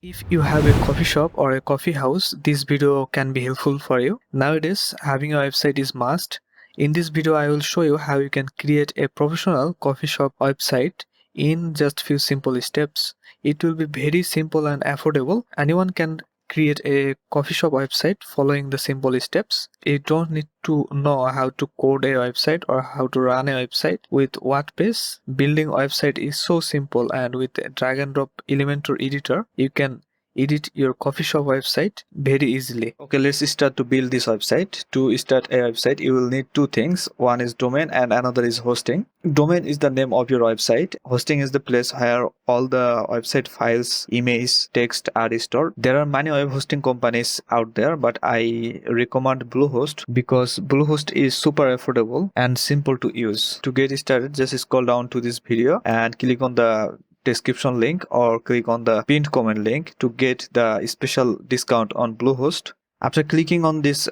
If you have a coffee shop or a coffee house, this video can be helpful for you. Nowadays, having a website is must. In this video, I will show you how you can create a professional coffee shop website in just few simple steps. It will be very simple and affordable. Anyone can create a coffee shop website following the simple steps. You don't need to know how to code a website or how to run a website. With WordPress, building a website is so simple, and with a drag and drop Elementor editor, you can edit your coffee shop website very easily. Okay, let's start to build this website. To start a website, you will need two things. One is domain and another is hosting. Domain is the name of your website. Hosting is the place where all the website files, images, text are stored. There are many web hosting companies out there, but I recommend Bluehost because Bluehost is super affordable and simple to use. To get started, just scroll down to this video and click on the description link or click on the pinned comment link to get the special discount on Bluehost. After clicking on this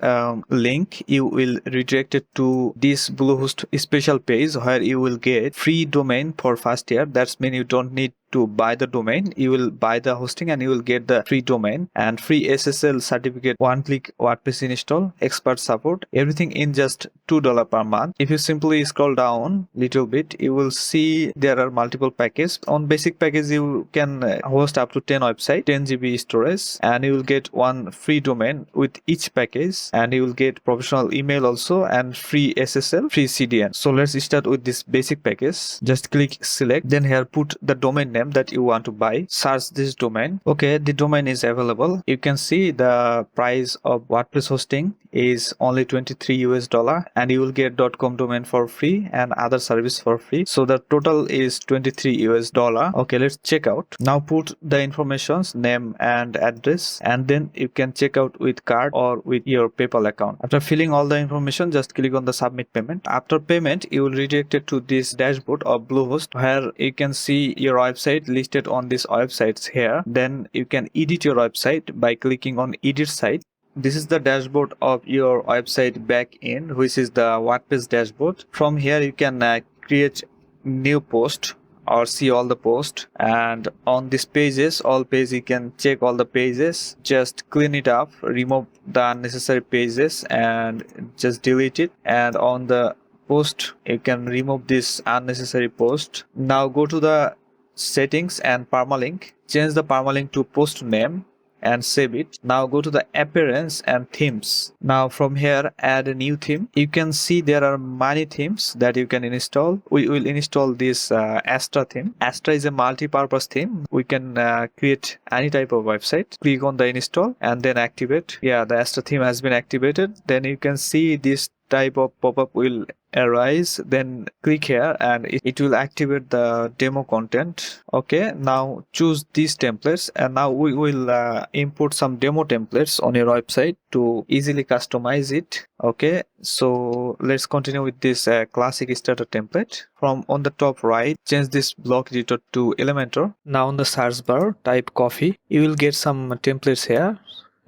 link, you will redirect it to this Bluehost special page where you will get free domain for first year. That's mean you don't need to buy the domain. You will buy the hosting and you will get the free domain and free SSL certificate, one-click WordPress install, expert support, everything in just $2 per month. If you simply scroll down little bit, you will see there are multiple packages. On basic package, you can host up to 10 website, 10 GB storage, and you will get one free domain with each package, and you will get professional email also and free SSL, free CDN. So let's start with this basic package. Just click select, then here put the domain name that you want to buy. Search this domain. Okay, the domain is available. You can see the price of WordPress hosting is only $23 and you will get .com domain for free and other service for free. So the total is $23. Okay, let's check out. Now put the informations, name and address, and then you can check out with card or with your PayPal account. After filling all the information, just click on the submit payment. After payment, you will redirect it to this dashboard of Bluehost where you can see your website listed on these websites here. Then you can edit your website by clicking on edit site. This is the dashboard of your website back end, which is the WordPress dashboard. From here you can create new post or see all the posts, and on these pages, all pages, you can check all the pages, just clean it up, remove the unnecessary pages and just delete it. And on the post, you can remove this unnecessary post. Now go to the settings and permalink, change the permalink to post name and save it. Now go to the appearance and themes. Now from here, add a new theme. You can see there are many themes that you can install. We will install this Astra theme. Astra is a multi-purpose theme. We can create any type of website. Click on the install and then activate. Yeah, the Astra theme has been activated. Then you can see this type of pop-up will arise. Then click here and it will activate the demo content. Okay, now choose these templates, and now we will import some demo templates on your website to easily customize it. Okay, so let's continue with this classic starter template. From on the top right, change this block editor to Elementor. Now on the search bar, type coffee. You will get some templates here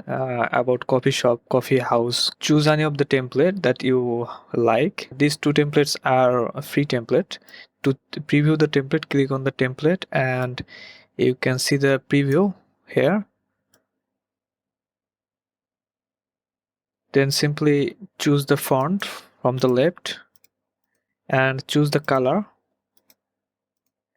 about coffee shop, coffee house. Choose any of the template that you like. These two templates are a free template. To preview the template, click on the template and you can see the preview here. Then simply choose the font from the left and choose the color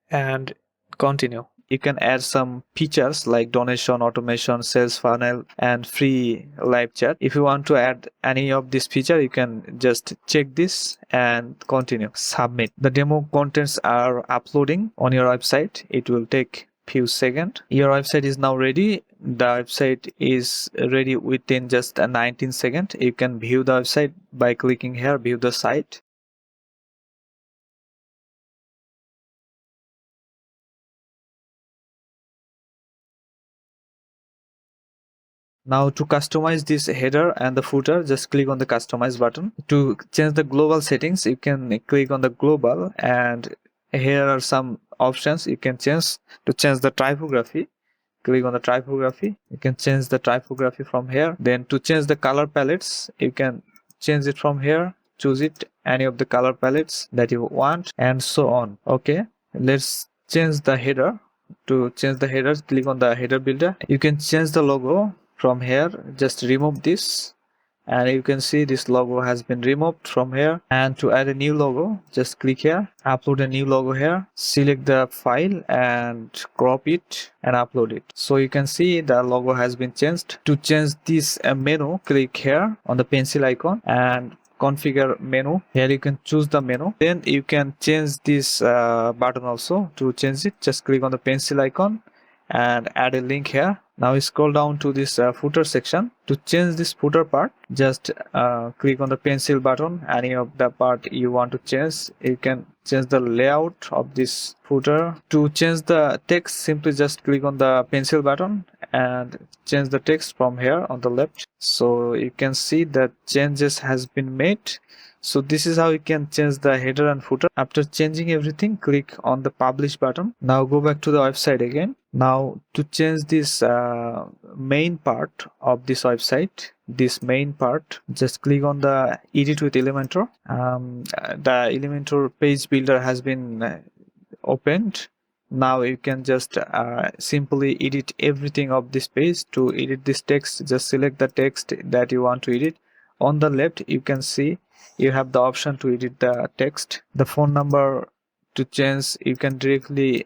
and continue. You can add some features like donation, automation, sales funnel, and free live chat. If you want to add any of this feature, you can just check this and continue. Submit. The demo contents are uploading on your website. It will take few seconds. Your website is now ready. The website is ready within just 19 seconds. You can view the website by clicking here, view the site. Now to customize this header and the footer, just click on the customize button. To change the global settings, you can click on the global, and here are some options you can change. To change the typography, click on the typography. You can change the typography from here. Then to change the color palettes, you can change it from here. Choose it, any of the color palettes that you want, and so on. Okay, let's change the header. To change the headers, click on the header builder. You can change the logo from here. Just remove this, and you can see this logo has been removed from here. And to add a new logo, just click here, upload a new logo here, select the file and crop it and upload it. So you can see the logo has been changed. To change this menu, click here on the pencil icon and configure menu. Here you can choose the menu. Then you can change this button also. To change it, just click on the pencil icon and add a link here. Now scroll down to this footer section. To change this footer part, just click on the pencil button. Any of the part you want to change, you can change the layout of this footer. To change the text, simply just click on the pencil button and change the text from here on the left. So you can see that changes has been made. So this is how you can change the header and footer. After changing everything, click on the publish button. Now go back to the website again. Now to change this main part of this website, just click on the edit with Elementor. The Elementor page builder has been opened. Now you can just simply edit everything of this page. To edit this text, just select the text that you want to edit. On the left, you can see you have the option to edit the text. The phone number to change, you can directly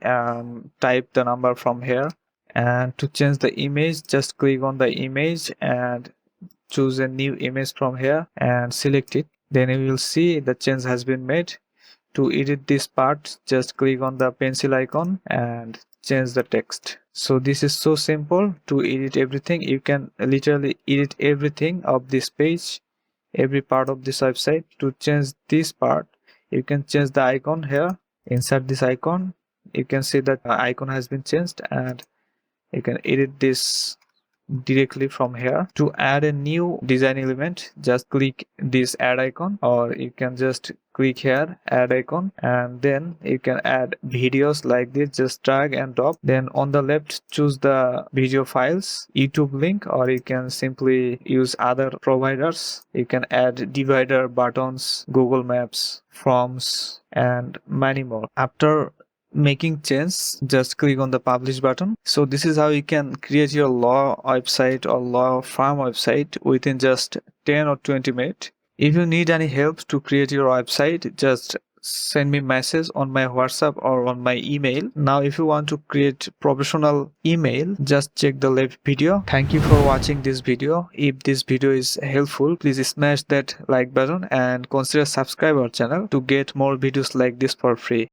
type the number from here. And to change the image, just click on the image and choose a new image from here and select it. Then you will see the change has been made. To edit this part, just click on the pencil icon and change the text. So this is so simple to edit everything. You can literally edit everything of this page, every part of this website. To change this part, you can change the icon here. Insert this icon, you can see that icon has been changed, and you can edit this directly from here. To add a new design element, just click this add icon, or you can just click here add icon, and then you can add videos like this. Just drag and drop. Then on the left, choose the video files, YouTube link, or you can simply use other providers. You can add divider, buttons, Google Maps, forms, and many more. After making change, just click on the publish button. So this is how you can create your law website or law firm website within just 10 or 20 minutes. If you need any help to create your website, just send me message on my WhatsApp or on my email. Now if you want to create professional email, just check the left video. Thank you for watching this video. If this video is helpful, please smash that like button and consider subscribe our channel to get more videos like this for free.